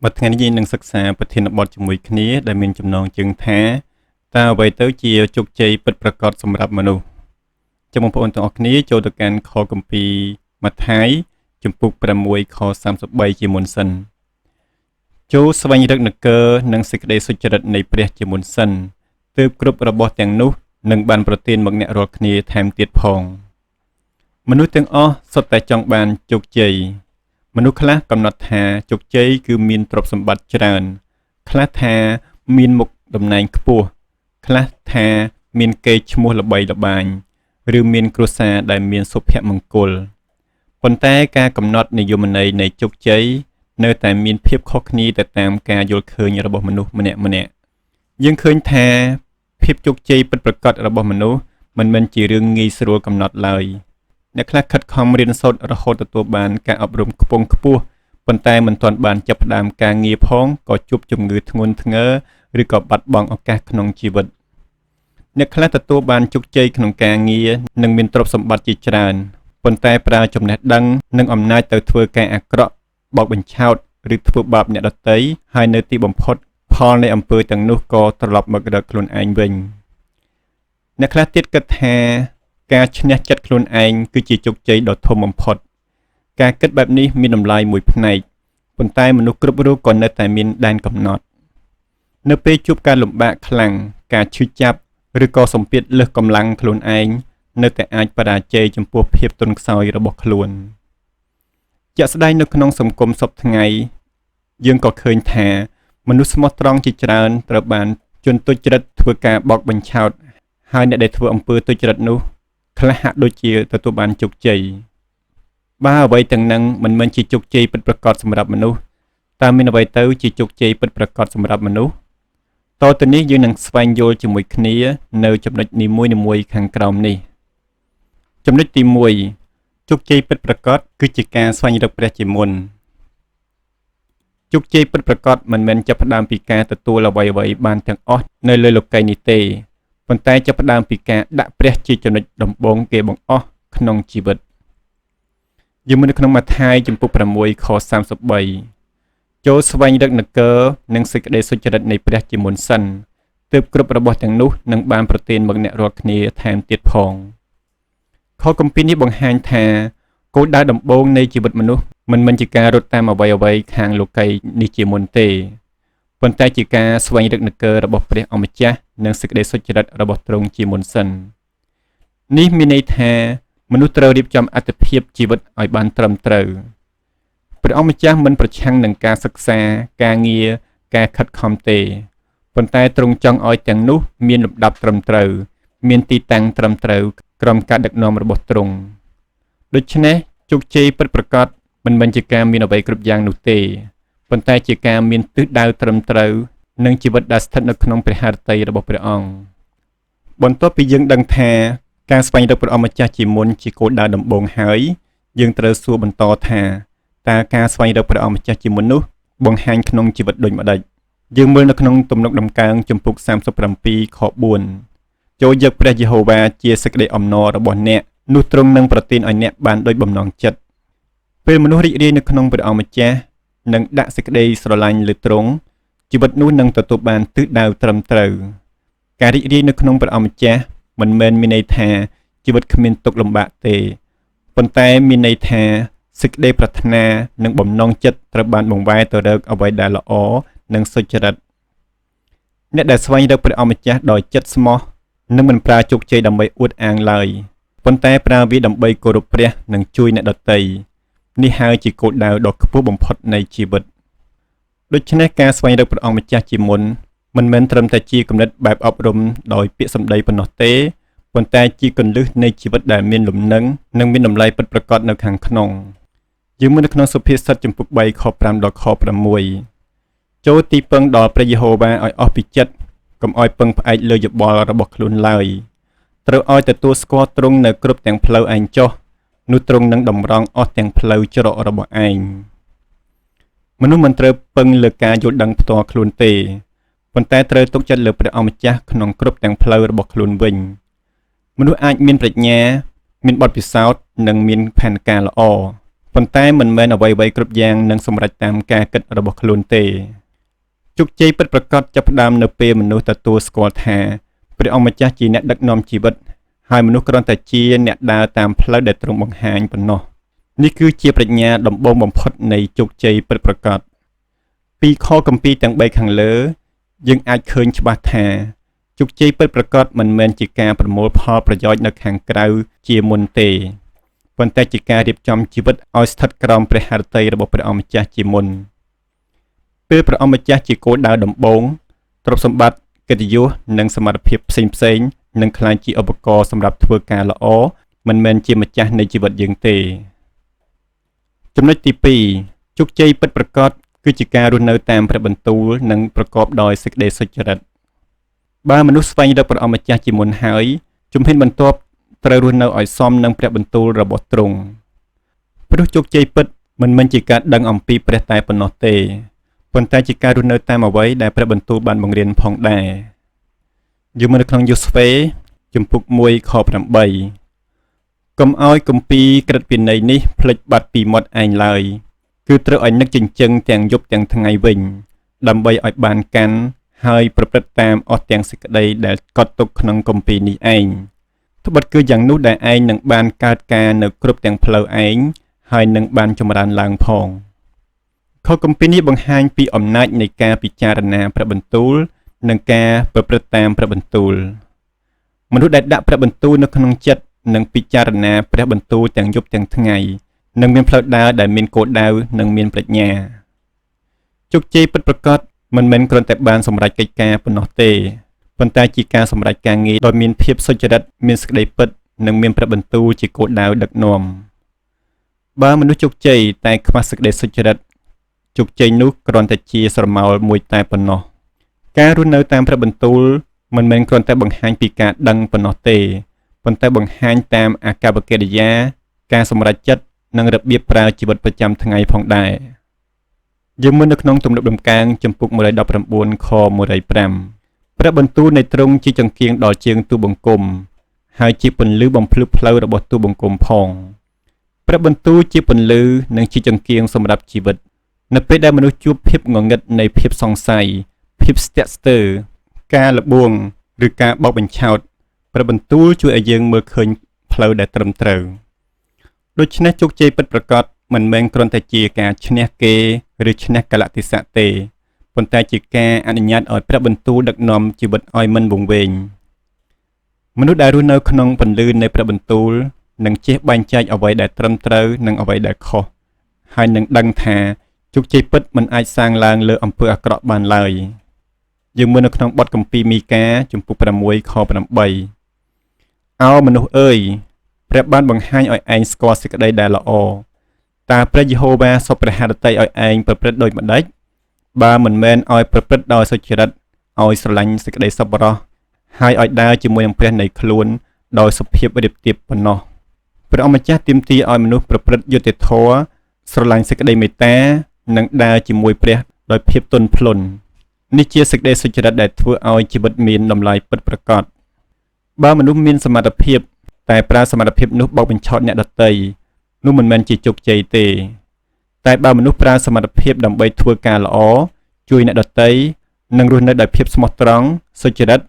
Bậtថ្ងៃនេះយើងនឹងសិក្សាប្រធានបទជាមួយគ្នាដែលមានចំណងជើងថាតើអ្វីទៅជាជោគជ័យពិតប្រាកដសម្រាប់មនុស្សចាំបងប្អូនទាំងអស់គ្នាចូលទៅកាន់ខគម្ពីរម៉ាថាយជំពូក6ខ33ជាមុនសិនចូលស្វែងរកនគរនិងសេចក្តីសុចរិតនៃព្រះជាមុនសិនទើបគ្រប់របស់ទាំងនោះនឹងបានប្រទានមកអ្នករាល់គ្នាថែមទៀតផងមនុស្សទាំងអស់សុទ្ធតែចង់បានជោគជ័យមនុស្សខ្លះកំណត់ថាជោគជ័យគឺមានទ្រព្យសម្បត្តិច្រើនខ្លះថាមានមុខតំណែងខ្ពស់ខ្លះថាមានកេរ្តិ៍ឈ្មោះល្បីល្បាញឬមានគ្រួសារដែលមានសុភមង្គលប៉ុន្តែការកំណត់និយមន័យនៃជោគជ័យនៅតែមានភាពខុសគ្នាទៅតាមការយល់ឃើញរបស់មនុស្សម្នាក់ៗយើងឃើញថាភាពជោគជ័យពិតប្រាកដរបស់មនុស្សមិនមែនជារឿងងាយស្រួលកំណត់ឡើយអ្នកខ្លះខិតខំរៀនសូត្ររហូតទទួលបានការអប់រំខ្ពង់ខ្ពស់ប៉ុន្តែមិនទាន់បានចាប់ផ្ដើមការងារផងក៏ជួបជំងឺធ្ងន់ធ្ងរឬក៏បាត់បង់ឱកាសក្នុងជីវិតអ្នកខ្លះទទួលបានជោគជ័យក្នុងការងារនិងមានទ្រព្យសម្បត្តិជាច្រើនប៉ុន្តែប្រើចំណេះដឹងនិងអំណាចទៅធ្វើការអាក្រក់បោកបញ្ឆោតឬធ្វើបាបអ្នកដទៃហើយនៅទីបំផុតផលនៃអំពើទាំងនោះក៏ត្រឡប់មករកខ្លួនឯងវិញអ្នកខ្លះទៀតគិតថាការឈ្នះចិត្តខ្លួនឯងគឺជាជោគជ័យដ៏ធំបំផុតការគិតបែបនេះមានតម្លៃមួយផ្នែកប៉ុន្តែមនុស្សគ្រប់រូបក៏នៅតែមានដែនកំណត់នៅពេលជួបការលំបាកខ្លាំងការឈឺចាប់ឬក៏សម្ពាធលើសកម្លាំងខ្លួនឯងនៅតែអាចបរាជ័យចំពោះភាពទន់ខ្សោយរបស់ខ្លួនជាក់ស្ដែងនៅក្នុងសង្គមសពថ្ងៃយើងក៏ឃើញថាមនុស្សស្មោះត្រង់ជាច្រើនត្រូវបានជនទុច្ចរិតធ្វើការបោកបញ្ឆោតហើយអ្នកដែលធ្វើអំពើទុច្ចរិតនោះខ្លះហាក់ដូចជាទទួលបានជោគជ័យបើអ្វីទាំងនឹងមិនមែនជាជោគជ័យពិតប្រាកដសម្រាប់មនុស្សតើមានអ្វីទៅជាជោគជ័យពិតប្រាកដសម្រាប់មនុស្សតទៅនេះយើងនឹងស្វែងយល់ជាមួយគ្នានៅចំណុចនីមួយៗខាងក្រោមនេះចំណុចទី1ជោគជ័យពិតប្រាកដគឺជាការស្វែងរកព្រះជាមុនជោគជ័យពិតប្រាកដមិនមែនចាប់ផ្ដើមពីការទទួលអ្វីៗបានទាំងអស់នៅលើលោកីយ៍នេះទេប៉ុន្តែចាប់ផ្ដើមពីការដាក់ព្រះជាចំណុចដំបូងគេបង្អស់ក្នុងជីវិតយើងមើលនៅក្នុងម៉ាថាយជំពូក6ខ33ចូលស្វែងរកនគរនិងសេចក្តីសុចរិតនៃព្រះជាមុនសិនទើបគ្រប់របស់ទាំងនោះនឹងបានប្រទានមកអ្នករាល់គ្នាថែមទៀតផងខគម្ពីរនេះបង្ហាញថាគោលដៅដំបូងនៃជីវិតមនុស្សមិនមែនជាការរត់តាមអ្វីៗខាងលោកីយ៍នេះជាមុនទេប៉ុន្តែជាការស្វែងរកនគររបស់ព្រះអម្ចាស់និងសេចក្តីសុចរិតរបស់ទ្រង់ជាមុនសិននេះមានន័យថាមនុស្សត្រូវរៀបចំអត្ថភាពជីវិតឲ្យបានត្រឹមត្រូវព្រះអម្ចាស់មិនប្រឆាំងនឹងការសិក្សាការងារការខិតខំទេប៉ុន្តែទ្រង់ចង់ឲ្យទាំងនោះមានលំដាប់ត្រឹមត្រូវមានទីតាំងត្រឹមត្រូវក្រោមការដឹកនាំរបស់ទ្រង់ដូច្នេះជោគជ័យពិតប្រាកដមិនមែនជាការមានអ្វីគ្រប់យ៉ាងនោះទេប៉ុន្តែជាការមានទិសដៅត្រឹមត្រូវនិងជីវិតដែលស្ថិតនៅក្នុងព្រះハរតីរបស់ព្រះអង្គបន្ទាប់ពីយើងដឹងថាការស្វែងរកព្រះអម្ចាស់ជាមុនជាគោលដៅដំបូងហើយយើងត្រូវសួរបន្តថាតើការស្វែងរកព្រះអម្ចាស់ជាមុននោះបង្ហាញក្នុងជីវិតដូចម្ដេចយើងមើលនៅក្នុងទំនុកដំកើងជំពូក37ខ4ចូលយកព្រះយេហូវ៉ាជាសេចក្តីអំណររបស់អ្នកនោះទ្រង់នឹងប្រទានឲ្យអ្នកបានដោយបំណងចិត្តពេលមនុស្សរីករាយនៅក្នុងព្រះអម្ចាស់និងដាក់សេចក្តីស្រឡាញ់លើទ្រង់ជីវិតនោះនឹងទទួលបានទិសដៅត្រឹមត្រូវការរីករាយនៅក្នុងព្រះអម្ចាស់មិនមែនមានន័យថាជីវិតគ្មានទុក្ខលំបាកទេប៉ុន្តែមានន័យថាសេចក្តីប្រាថ្នានិងបំណងចិត្តត្រូវបានបង្វែរទៅរកអ្វីដែលល្អនិងសុចរិតអ្នកដែលស្វែងរកព្រះអម្ចាស់ដោយចិត្តស្មោះនឹងមិនប្រើជោគជ័យដើម្បីអួតអាងឡើយប៉ុន្តែប្រើវាដើម្បីគោរពព្រះនិងជួយអ្នកដទៃនេះហើយជាគោលដៅដ៏ខ្ពស់បំផុតនៃជីវិតដូច្នេះការស្វែងរកព្រះអង្គម្ចាស់ជាមុនមិនមែនត្រឹមតែជាគំនិតបែបអប់រំដោយពាក្យសម្ដីប៉ុណ្ណោះទេប៉ុន្តែជាគន្លឹះនៃជីវិតដែលមានលំនឹងនិងមានតម្លៃពិតប្រាកដនៅខាងក្នុងយើងមើលនៅក្នុងសុភាសិតជំពូក3ខ5ដល់ខ6ចូលទីពឹងដល់ព្រះយេហូវ៉ាឲ្យអស់ពីចិត្តកុំឲ្យពឹងផ្អែកលើយោបល់របស់ខ្លួនឡើយត្រូវឲ្យទទួលស្គាល់ទ្រង់នៅគ្រប់ទាំងផ្លូវឯងចុះនោះទ្រង់នឹងតម្រង់អស់ទាំងផ្លូវច្រករបស់ឯងមនុស្សមិនត្រូវពឹងលើការយល់ដឹងផ្ទាល់ខ្លួនទេប៉ុន្តែត្រូវទុកចិត្តលើព្រះអម្ចាស់ក្នុងគ្រប់ទាំងផ្លូវរបស់ខ្លួនវិញមនុស្សអាចមានប្រាជ្ញាមានបទពិសោធន៍និងមានផែនការល្អ ប៉ុន្តែមិនមែនអ្វីៗគ្រប់យ៉ាងនឹងសម្រេចតាមការគិតរបស់ខ្លួនទេជោគជ័យពិតប្រាកដចាប់ផ្ដើមនៅពេលមនុស្សទទួលស្គាល់ថាព្រះអង្គម្ចាស់ជាអ្នកដឹកនាំជីវិតហើយមនុស្សគ្រាន់តែជាអ្នកដើរតាមផ្លូវដែលទ្រង់បង្ហាញប៉ុណ្ណោះនេះគឺជាប្រាជ្ញាដំបូងបំផុតនៃជោគជ័យពិតប្រាកដពីខគម្ពីរទាំង3ខាងលើយើងអាចឃើញច្បាស់ថាជោគជ័យពិតប្រាកដមិនមែនជាការប្រមូលផលប្រយោជន៍នៅខាងក្រៅជាមុនទេប៉ុន្តែជាការរៀបចំជីវិតឲ្យស្ថិតក្រោមព្រះハរតីរបស់ព្រះអង្គម្ចាស់ជាមុនពេលព្រះអង្គម្ចាស់ជាគោលដៅដំបូងទ្រព្យសម្បត្តិកិត្តិយសនិងសមត្ថភាពផ្សេងៗនឹងក្លាយជាឧបករណ៍សម្រាប់ធ្វើការល្អមិនមែនជាម្ចាស់នៃជីវិតយើងទេចំណុចទី2ជោគជ័យពិតប្រាកដគឺជាការរស់នៅតាមព្រះបន្ទូលនិងប្រកបដោយសេចក្តីសុចរិតបើមនុស្សស្វែងរកព្រះអង្គម្ចាស់ជាមុនហើយជំហានបន្ទាប់ត្រូវរស់នៅឲ្យសមនឹងព្រះបន្ទូលរបស់ទ្រង់ព្រោះជោគជ័យពិតមិនមែនជាការដឹងអំពីព្រះតែប៉ុណ្ណោះទេប៉ុន្តែជាការរស់នៅតាមអ្វីដែលព្រះបន្ទូលបានបង្រៀនផងដែរយើងមើលនៅក្នុងយូស្វេជំពូក1ខ8កុំឲ្យគម្ពីរក្រឹត្យវិន័យនេះភ្លេចបាត់ពីមាត់ឯងឡើយគឺត្រូវឲ្យនឹកចិញ្ចឹងទាំងយប់ទាំងថ្ងៃវិញដើម្បីឲ្យបានកាន់ហើយប្រព្រឹត្តតាមអស់ទាំងសេចក្តីដែលកត់ទុកក្នុងគម្ពីរនេះឯងត្បិតគឺយ៉ាងនោះដែលឯងនឹងបានកើតការនៅគ្រប់ទាំងផ្លូវឯងហើយនឹងបានចម្រើនឡើងផងខគម្ពីរនេះបង្ហាញពីអំណាចនៃការពិចារណាព្រះបន្ទូលនិងការប្រព្រឹត្តតាមព្រះបន្ទូលមនុស្សដែលដាក់ព្រះបន្ទូលនៅក្នុងចិត្តនិងពិចារណាព្រះបន្ទូលទាំងយប់ទាំងថ្ងៃនឹងមានផ្លូវដើរដែលមានគោលដៅនិងមានប្រាជ្ញាជោគជ័យពិតប្រាកដមិនមែនគ្រាន់តែបានសម្រេចកិច្ចការប៉ុណ្ណោះទេប៉ុន្តែជាការសម្រេចការងារដោយមានភាពសុចរិតមានសេចក្តីពិតនិងមានព្រះបន្ទូលជាគោលដៅដឹកនាំបើមនុស្សជោគជ័យតែខ្វះសេចក្តីសុចរិតជោគជ័យនោះគ្រាន់តែជាស្រមោលមួយតែប៉ុណ្ណោះការរស់នៅតាមព្រះបន្ទូលមិនមែនគ្រាន់តែបង្ហាញពីការដឹងប៉ុណ្ណោះទេប៉ុន្តែបង្ហាញតាមអាកប្បកិរិយាការសម្រេចចិត្តនិងរបៀបប្រើជីវិតប្រចាំថ្ងៃផងដែរយើងមើលនៅក្នុងទំនុកដំកើងចំពុក119ខ105ព្រះបន្ទូលនៃទ្រង់ជាចង្កៀងដល់ជើងទូបង្គំហើយជាពន្លឺបំភ្លឺផ្លូវរបស់ទូបង្គំផងព្រះបន្ទូលជាពន្លឺនិងជាចង្កៀងសម្រាប់ជីវិតនៅពេលដែលមនុស្សជួបភាពងងឹតនៃភាពសង្ស័យភាពស្ទាក់ស្ទើរការលបួងឬការបោកបញ្ឆោតព្រះបន្ទូលជួយឲ្យយើងមើលឃើញផ្លូវដែលត្រឹមត្រូវដូច្នេះជោគជ័យពិតប្រាកដមិនមែនគ្រាន់តែជាការឈ្នះគេឬឈ្នះកលៈទេសៈទេប៉ុន្តែជាការអនុញ្ញាតឲ្យព្រះបន្ទូលដឹកនាំជីវិតឲ្យមិនវង្វេងមនុស្សដែលរស់នៅក្នុងពន្លឺនៃព្រះបន្ទូលនឹងចេះបែងចែកអ្វីដែលត្រឹមត្រូវនិងអ្វីដែលខុសហើយនឹងដឹងថាជោគជ័យពិតមិនអាចសាងឡើងលើអំពើអាក្រក់បានឡើយយើងមើលនៅក្នុងបទគម្ពីរមីកាជំពូក6ខ8អោមនុស្សអើយព្រះបានបង្ហាញឲ្យឯងស្គាល់សេចក្តីដែលល្អតើព្រះយេហូវ៉ាសុបព្រះハរតីឲ្យឯងប្រព្រឹត្តដូចម្ដេចបើមិនមែនឲ្យប្រព្រឹត្តដោយសុចរិតឲ្យស្រឡាញ់សេចក្តីសប្បុរសហើយឲ្យដើរជាមួយនឹងព្រះនៃខ្លួនដោយសុភាពរៀបទៀបប៉ុណ្ណោះព្រះអង្គម្ចាស់ទាមទារឲ្យមនុស្សប្រព្រឹត្តយុត្តិធម៌ស្រឡាញ់សេចក្តីមេត្តានិងដើរជាមួយព្រះដោយភាពទន់ភ្លន់នេះជាសេចក្តីសុចរិតដែលធ្វើឲ្យជីវិតមានតម្លៃពិតប្រាកដបើមនុស្សមានសមត្ថភាពតែប្រើសមត្ថភាពនោះបោកបញ្ឆោតអ្នកដទៃនោះមិនមែនជាជោគជ័យទេតែបើមនុស្សប្រើសមត្ថភាពដើម្បីធ្វើការល្អជួយអ្នកដទៃនិងរស់នៅដោយភាពស្មោះត្រង់សុចរិត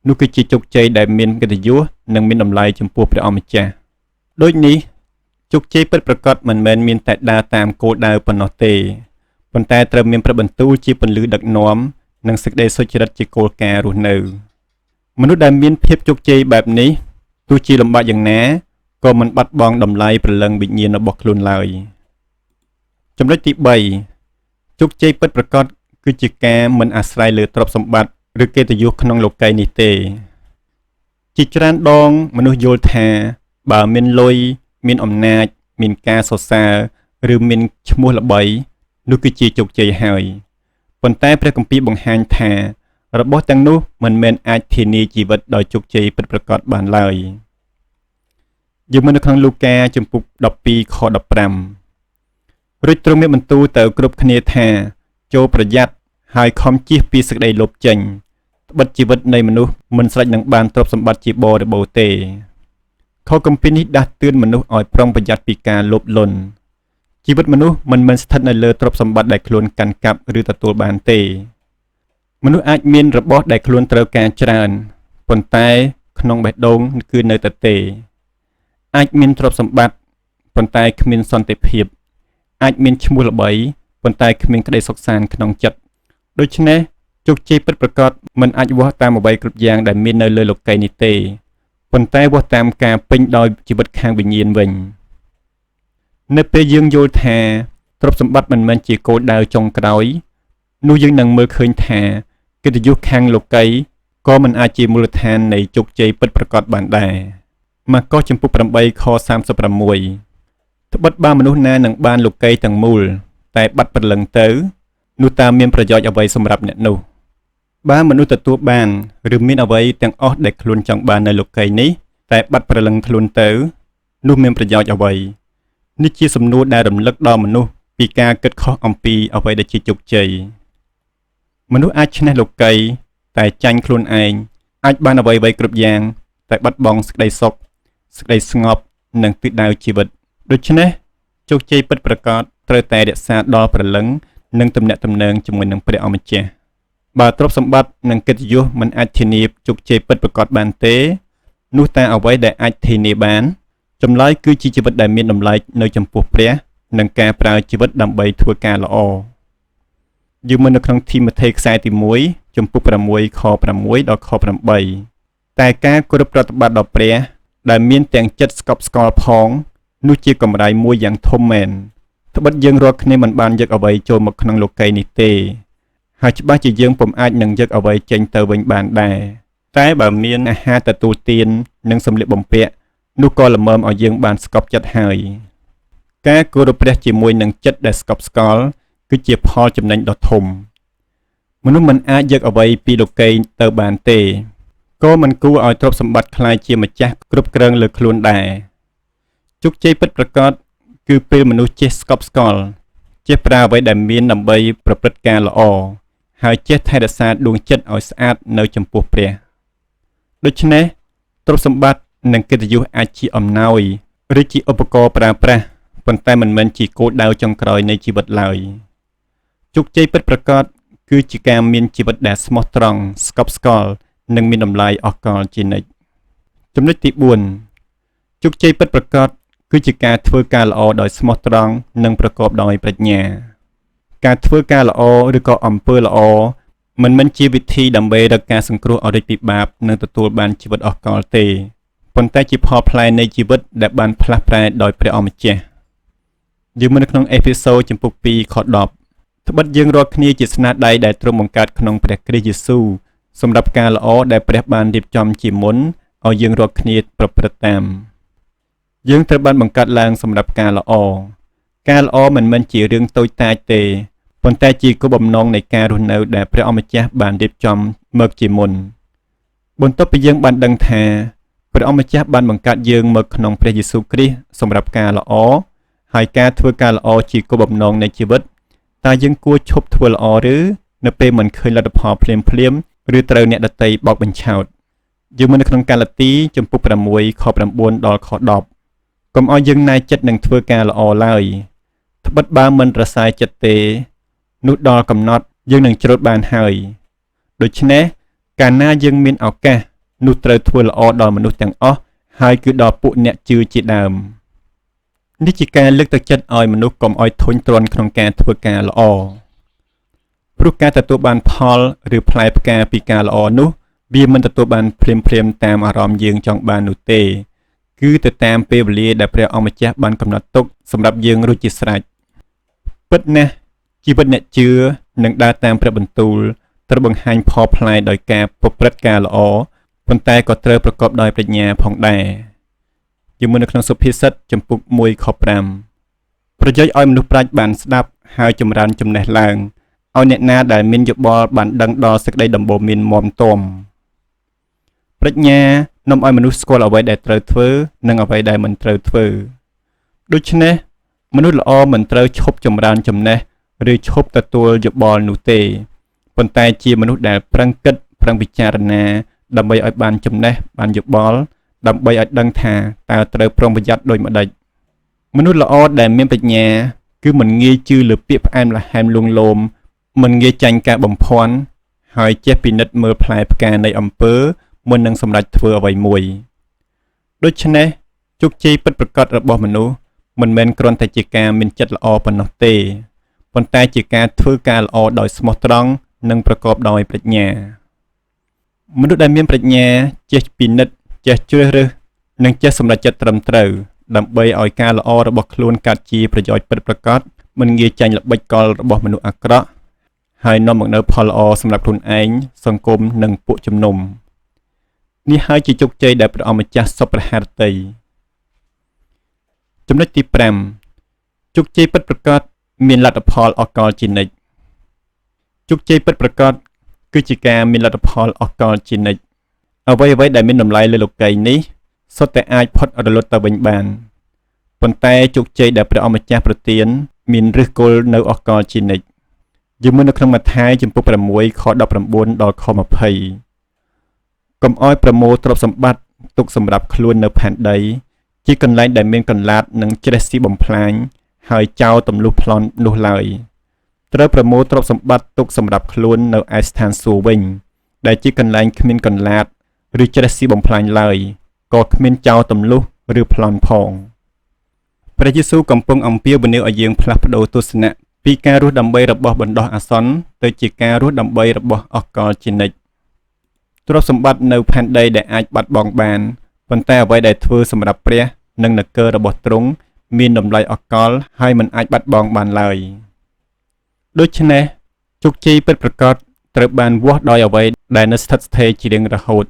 នោះគឺជាជោគជ័យដែលមានកិត្តិយសនិងមានតម្លៃចំពោះព្រះអង្គម្ចាស់ដូចនេះជោគជ័យពិតប្រាកដមិនមែនមានតែដើរតាមគោលដៅប៉ុណ្ណោះទេប៉ុន្តែត្រូវមានព្រះបន្ទូលជាពន្លឺដឹកនាំនិងសេចក្តីសុចរិតជាគោលការណ៍រស់នៅមនុស្សដែលមានភាពជោគជ័យបែបនេះទោះជាលំបាកយ៉ាងណាក៏មិនបាត់បង់តម្លៃព្រលឹងវិញ្ញាណរបស់ខ្លួនឡើយចំណុចទី3ជោគជ័យពិតប្រាកដគឺជាការមិនអាស្រ័យលើទ្រព្យសម្បត្តិឬកិត្តិយសក្នុងលោកីយ៍នេះទេជាច្រើនដងមនុស្សយល់ថាបើមានលុយមានអំណាចមានការសរសើរឬមានឈ្មោះល្បីនោះគឺជាជោគជ័យហើយប៉ុន្តែព្រះគម្ពីរបង្ហាញថារបស់ទាំងនោះមិនមែនអាចធានាជីវិតដោយជោគជ័យពិតប្រាកដបានឡើយយើងមើលនៅក្នុងលូកាជំពូក12ខ15រួចទ្រង់មានបន្ទូលទៅគ្រប់គ្នាថាចូលប្រយ័ត្នហើយខំជៀសពីសេចក្តីលោភចេញត្បិតជីវិតនៃមនុស្សមិនស្រេចនឹងបានទ្រព្យសម្បត្តិជាបរិបូរណ៍ទេខគម្ពីរនេះដាស់តឿនមនុស្សឲ្យប្រុងប្រយ័ត្នពីការលោភលន់ ជីវិតមនុស្សមិនមែនស្ថិតនៅលើទ្រព្យសម្បត្តិដែលខ្លួនកាន់កាប់ឬទទួលបានទេមនុស្សអាចមានរបស់ដែលខ្លួនត្រូវការច្រើនប៉ុន្តែក្នុងបេះដូងគឺនៅតែទេអាចមានទ្រព្យសម្បត្តិប៉ុន្តែគ្មានសន្តិភាពអាចមានឈ្មោះល្បីប៉ុន្តែគ្មានក្តីសុខសាន្តក្នុងចិត្តដូច្នេះជោគជ័យពិតប្រាកដមិនអាចវាស់តាមអ្វីគ្រប់យ៉ាងដែលមាននៅលើលោកីយ៍នេះទេប៉ុន្តែវាស់តាមការពេញដោយជីវិតខាងវិញ្ញាណវិញនៅពេលយើងយល់ថាទ្រព្យសម្បត្តិមិនមែនជាគោលដៅចុងក្រោយនោះយើងនឹងមើលឃើញថាកិត្តិយសខាងលោកីយ៍ក៏មិនអាចជាមូលដ្ឋាននៃជោគជ័យពិតប្រាកដបានដែរម៉ាកុសចំពុក8ខ36ត្បិតបើមនុស្សណានឹងបានលោកីយ៍ទាំងមូលតែបាត់ព្រលឹងទៅនោះតើមានប្រយោជន៍អ្វីសម្រាប់អ្នកនោះបើមនុស្សទទួលបានឬមានអ្វីទាំងអស់ដែលខ្លួនចង់បាននៅលោកីយ៍នេះតែបាត់ព្រលឹងខ្លួនទៅនោះមានប្រយោជន៍អ្វីនេះជាសំណួរដែលរំលឹកដល់មនុស្សពីការគិតខុសអំពីអ្វីដែលជាជោគជ័យមនុស្សអាចឈ្នះលោកីយ៍តែចាញ់ខ្លួនឯងអាចបានអ្វីៗគ្រប់យ៉ាងតែបាត់បង់សេចក្តីសុខសេចក្តីស្ងប់និងទិសដៅជីវិតដូច្នេះជោគជ័យពិតប្រាកដត្រូវតែរក្សាដល់ព្រលឹងនិងទំនាក់ទំនងជាមួយនឹងព្រះអម្ចាស់បើទ្រព្យសម្បត្តិនិងកិត្តិយសមិនអាចធានាជោគជ័យពិតប្រាកដបានទេនោះតែអ្វីដែលអាចធានាបានចម្លើយគឺជាជីវិតដែលមានតម្លៃនៅចំពោះព្រះនិងការប្រើជីវិតដើម្បីធ្វើការល្អយើងមើលនៅក្នុងទីម៉ូថេខ្សែទី1ចំពុក6ខ6ដល់ខ8តែការគោរពប្រតិបត្តិដល់ព្រះដែលមានទាំងចិត្តស្កប់ស្កល់ផងនោះជាកម្រៃមួយយ៉ាងធំមែនត្បិតយើងរាល់គ្នាមិនបានយកអ្វីចូលមកក្នុងលោកីយ៍នេះទេហើយច្បាស់ជាយើងពុំអាចនឹងយកអ្វីចេញទៅវិញបានដែរតែបើមានអាហារទទួលទាននិងសម្លៀកបំពាក់នោះក៏ល្មមឲ្យយើងបានស្កប់ចិត្តហើយការគោរពព្រះជាមួយនឹងចិត្តដែលស្កប់ស្កល់គឺជាផលចំណេញដ៏ធំមនុស្សមិនអាចយកអ្វីពីលោកីយ៍ទៅបានទេក៏មិនគួរឲ្យទ្រព្យសម្បត្តិក្លាយជាម្ចាស់គ្រប់គ្រងលើខ្លួនដែរជោគជ័យពិតប្រាកដគឺពេលមនុស្សចេះស្កប់ស្កល់ចេះប្រើអ្វីដែលមានដើម្បីប្រព្រឹត្តការល្អហើយចេះថែរក្សាដួងចិត្តឲ្យស្អាតនៅចំពោះព្រះដូច្នេះទ្រព្យសម្បត្តិនិងកិត្តិយសអាចជាអំណោយឬជាឧបករណ៍ប្រើប្រាស់ប៉ុន្តែមិនមែនជាគោលដៅចុងក្រោយនៃជីវិតឡើយជោគជ័យពិតប្រាកដគឺជាការមានជីវិតដែលស្មោះត្រង់ស្កប់ស្កល់និងមានតម្លៃអស់កលជានិច្ចចំណុចទី4ជោគជ័យពិតប្រាកដគឺជាការធ្វើការល្អដោយស្មោះត្រង់និងប្រកបដោយប្រាជ្ញាការធ្វើការល្អឬក៏អំពើល្អមិនមែនជាវិធីដើម្បីរកការសង្គ្រោះឲ្យរួចពីបាបនិងទទួលបានជីវិតអស់កលទេប៉ុន្តែជាផលផ្លែនៃជីវិតដែលបានផ្លាស់ប្រែដោយព្រះអម្ចាស់យើងមើលនៅក្នុងអេភេសូចំពុក2ខ10ត្បិតយើងរាល់គ្នាជាស្នាដៃដែលទ្រង់បង្កើតក្នុងព្រះគ្រីស្ទយេស៊ូវសម្រាប់ការល្អដែលព្រះបានរៀបចំជាមុនឲ្យយើងរាល់គ្នាប្រព្រឹត្តតាមយើងត្រូវបានបង្កើតឡើងសម្រាប់ការល្អការល្អមិនមែនជារឿងតូចតាចទេប៉ុន្តែជាគោលបំណងនៃការរស់នៅដែលព្រះអម្ចាស់បានរៀបចំមកជាមុនបន្ទាប់ពីយើងបានដឹងថាព្រះអម្ចាស់បានបង្កើតយើងមកក្នុងព្រះយេស៊ូវគ្រីស្ទសម្រាប់ការល្អហើយការធ្វើការល្អជាគោលបំណងនៃជីវិតតើយើងគួរឈប់ធ្វើល្អឬនៅពេលមិនឃើញលទ្ធផលភ្លាមឬត្រូវអ្នកដទៃបោកបញ្ឆោតយើងមើលនៅក្នុងកាឡាទីចំពុក6ខ9ដល់ខ10កុំឲ្យយើងណែចិត្តនឹងធ្វើការល្អឡើយត្បិតបើមិនប្រសើរចិត្តទេនោះដល់កំណត់យើងនឹងច្រូតបានហើយដូច្នេះកាលណាយើងមានឱកាសនោះត្រូវធ្វើល្អដល់មនុស្សទាំងអស់ហើយគឺដល់ពួកអ្នកជឿជាដើមនេះជាការលើកទឹកចិត្តឲ្យមនុស្សកុំឲ្យធុញទ្រាន់ក្នុងការធ្វើការល្អព្រោះការទទួលបានផលឬផ្លែផ្កាពីការល្អនោះវាមិនទទួលបានភ្លាមតាមអារម្មណ៍យើងចង់បាននោះទេគឺទៅតាមពេលវេលាដែលព្រះអម្ចាស់បានកំណត់ទុកសម្រាប់យើងរួចជាស្រេចពិតណាស់ជីវិតអ្នកជឿនិងដើរតាមព្រះបន្ទូលត្រូវបង្ហាញផលផ្លែដោយការប្រព្រឹត្តការល្អប៉ុន្តែក៏ត្រូវប្រកបដោយប្រាជ្ញាផងដែរយើងមើលនៅក្នុងសុភាសិតចំពុក1ខ5ប្រយោជន៍ឲ្យមនុស្សប្រាជ្ញបានស្ដាប់ហើយចម្រើនចំណេះឡើងឲ្យអ្នកណាដែលមានយោបល់បានដឹងដល់សេចក្តីដំបូន្មានមាំទាំប្រាជ្ញានាំឲ្យមនុស្សស្គាល់អ្វីដែលត្រូវធ្វើនិងអ្វីដែលមិនត្រូវធ្វើដូច្នេះមនុស្សល្អមិនត្រូវឈប់ចម្រើនចំណេះឬឈប់ទទួលយោបល់នោះទេប៉ុន្តែជាមនុស្សដែលប្រឹងគិតប្រឹងពិចារណាដើម្បីឲ្យបានចំណេះបានយោបល់ដើម្បីឲ្យដឹងថាតើត្រូវប្រុងប្រយ័ត្នដូចម្តេចមនុស្សល្អដែលមានប្រាជ្ញា គឺមិនងាយជឿលើពាក្យផ្អែមល្ហែមលួងលោមមិនងាយចាញ់ការបំភាន់ហើយចេះពិនិត្យមើលផ្លែផ្កានៃអំពើមុននឹងសម្រេចធ្វើអ្វីមួយដូច្នេះជោគជ័យពិតប្រាកដរបស់មនុស្សមិនមែនគ្រាន់តែជាការមានចិត្តល្អប៉ុណ្ណោះទេប៉ុន្តែជាការធ្វើការល្អដោយស្មោះត្រង់និងប្រកបដោយប្រាជ្ញាមនុស្សដែលមានប្រាជ្ញាចេះពិនិត្យចេះជ្រើសរើសនិងចេះសម្រេចចិត្តត្រឹមត្រូវដើម្បីឲ្យការល្អរបស់ខ្លួនកើតជាប្រយោជន៍ពិតប្រាកដមិនងាយចាញ់ល្បិចកលរបស់មនុស្សអាក្រក់ហើយនាំមកនូវផលល្អសម្រាប់ខ្លួនឯងសង្គមនិងពួកជំនុំនេះហើយជាជោគជ័យដែលព្រះអង្គម្ចាស់សពព្រះハរតីចំណុចទី5ជោគជ័យពិតប្រាកដមានលទ្ធផលអកលជានិច្ចជោគជ័យពិតប្រាកដគឺជាការមានលទ្ធផលអកលជានិច្ចអ្វីដែលមានតម្លៃលើលោកីយ៍នេះសុទ្ធតែអាចផុតរលត់ទៅវិញបានប៉ុន្តែជោគជ័យដែលព្រះអង្គម្ចាស់ប្រទានមានឫសគល់នៅអកលជានិច្ចយើងមើលនៅក្នុងម៉ាថាយជំពូក6ខ19ដល់ខ20កុំឲ្យប្រមូលទ្រព្យសម្បត្តិទុកសម្រាប់ខ្លួននៅផែនដីជាកន្លែងដែលមានកន្លាតនិងច្រេះស៊ីបំផ្លាញហើយចោលទម្លុះប្លន់នោះឡើយត្រូវប្រមូលទ្រព្យសម្បត្តិទុកសម្រាប់ខ្លួននៅឯស្ថានសួគ៌វិញដែលជាកន្លែងគ្មានកន្លាតឬច្រេះស៊ីបំផ្លាញឡើយក៏គ្មានចោលទម្លុះឬប្លន់ផងព្រះយេស៊ូវកំពុងអំពាវនាវឲ្យយើងផ្លាស់ប្ដូរទស្សនៈពីការរស់ដើម្បីរបស់បណ្ដោះអាសន្នទៅជាការរស់ដើម្បីរបស់អកលជានិច្ចទ្រព្យសម្បត្តិនៅផែនដីដែលអាចបាត់បង់បានប៉ុន្តែអ្វីដែលធ្វើសម្រាប់ព្រះនិងនគររបស់ទ្រង់មានតម្លៃអកលហើយមិនអាចបាត់បង់បានឡើយដូច្នេះជោគជ័យពិតប្រាកដត្រូវបានវាស់ដោយអ្វីដែលនៅស្ថិតស្ថេរជារៀងរហូត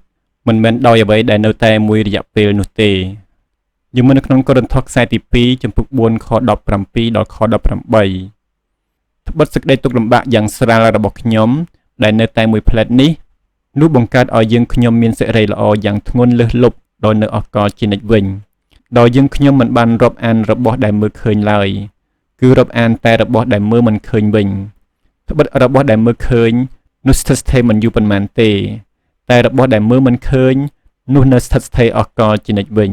មិនមែនដោយអ្វីដែលនៅតែមួយរយៈពេលនោះទេយើងមើលនៅក្នុងកូរិនថូសខ្សែទី2ចំពុក4ខ17ដល់ខ18ត្បិតសេចក្តីទុក្ខលំបាកយ៉ាងស្រាលរបស់ខ្ញុំដែលនៅតែមួយផ្លែតនេះនោះបង្កើតឲ្យយើងខ្ញុំមានសេរីល្អយ៉ាងធ្ងន់លើសលប់ដោយនៅអកលជានិច្ចវិញដោយយើងខ្ញុំមិនបានរាប់អានរបស់ដែលមើលឃើញឡើយគឺរាប់អានតែរបស់ដែលមើលមិនឃើញវិញត្បិតរបស់ដែលមើលឃើញនោះស្ថិតស្ថេរមិនយូរប៉ុន្មានទេតែរបស់ដែលមើលមិនឃើញនោះនៅស្ថិតស្ថេរអកលជានិច្ចវិញ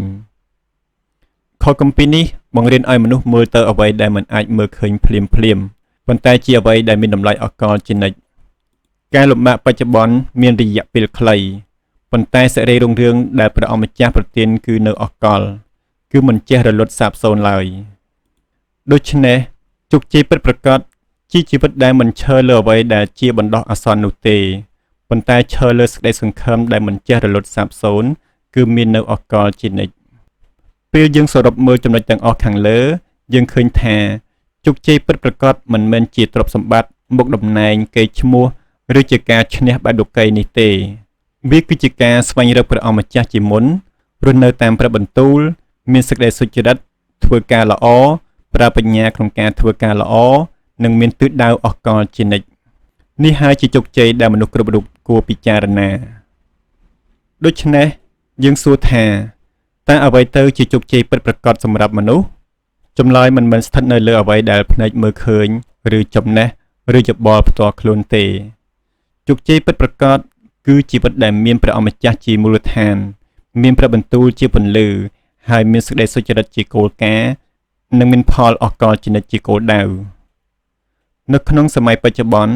ខគម្ពីរនេះបង្រៀនឲ្យមនុស្សមើលទៅអ្វីដែលមិនអាចមើលឃើញភ្លាមប៉ុន្តែជាអ្វីដែលមានតម្លៃអកលជានិច្ចការលំបាកបច្ចុប្បន្នមានរយៈពេលខ្លីប៉ុន្តែសេរីរុងរឿងដែលព្រះអង្គម្ចាស់ប្រទានគឺនៅអកលគឺមិនចេះរលត់សាបសូន្យឡើយដូច្នេះជោគជ័យពិតប្រាកដជាជីវិតដែលមិនឈរលើអ្វីដែលជាបណ្ដោះអាសន្ននោះទេប៉ុន្តែឈរលើសេចក្តីសង្ឃឹមដែលមិនចេះរលត់សាបសូន្យគឺមាននៅអកលជានិច្ចពេលយើងសរុបមើលចំណុចទាំងអស់ខាងលើយើងឃើញថាជោគជ័យពិតប្រាកដមិនមែនជាទ្រព្យសម្បត្តិមុខតំណែងកេរ្តិ៍ឈ្មោះឬជាការឈ្នះបែបលោកីយ៍នេះទេវាគឺជាការស្វែងរកព្រះអង្គម្ចាស់ជាមុនរស់នៅតាមព្រះបន្ទូលមានសេចក្តីសុចរិតធ្វើការល្អប្រើបញ្ញាក្នុងការធ្វើការល្អនិងមានទិសដៅអកលជានិច្ចនេះហើយជាជោគជ័យដែលមនុស្សគ្រប់រូបគួរពិចារណាដូច្នេះយើងសួរថាតើអ្វីទៅជាជោគជ័យពិតប្រាកដសម្រាប់មនុស្សចម្លើយមិនមែនស្ថិតនៅលើអ្វីដែលភ្នែកមើលឃើញឬចំណេះឬយោបល់ផ្ទាល់ខ្លួនទេជោគជ័យពិតប្រាកដគឺជីវិតដែលមានព្រះអម្ចាស់ជាមូលដ្ឋានមានព្រះបន្ទូលជាពន្លឺហើយមានសេចក្តីសុចរិតជាគោលការណ៍និងមានផលអកលជានិច្ចជាគោលដៅនៅក្នុងសម័យបច្ចុប្បន្ន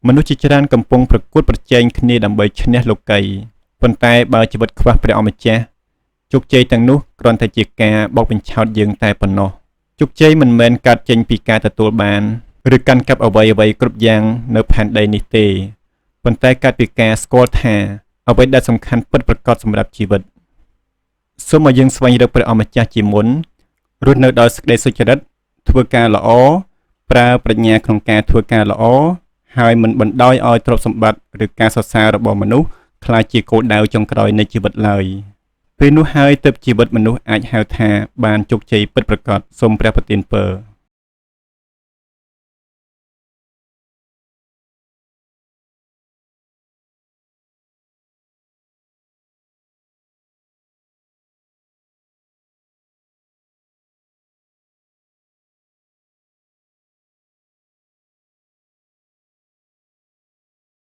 មនុស្សជាច្រើនកំពុងប្រកួតប្រជែងគ្នាដើម្បីឈ្នះលោកីយ៍ប៉ុន្តែបើជីវិតខ្វះព្រះអម្ចាស់ជោគជ័យទាំងនោះគ្រាន់តែជាការបោកបញ្ឆោតយើងតែប៉ុណ្ណោះជោគជ័យមិនមែនកើតចេញពីការទទួលបានឬកាន់កាប់អ្វីគ្រប់យ៉ាងនៅផែនដីនេះទេប៉ុន្តែកើតពីការស្គាល់ថាអ្វីដែលសំខាន់ពិតប្រាកដសម្រាប់ជីវិតសូមឲ្យយើងស្វែងរកព្រះអម្ចាស់ជាមុនរស់នៅដោយសេចក្តីសុចរិតធ្វើការល្អប្រើប្រាជ្ញាក្នុងការធ្វើការល្អហើយមិនបណ្ដោយឲ្យទ្រព្យសម្បត្តិឬការសរសើររបស់មនុស្សក្លាយជាគោលដៅចុងក្រោយនៃជីវិតឡើយពេលនោះហើយទើបជីវិតមនុស្សអាចហៅថាបានជោគជ័យពិតប្រាកដសូមព្រះប្រទានពរ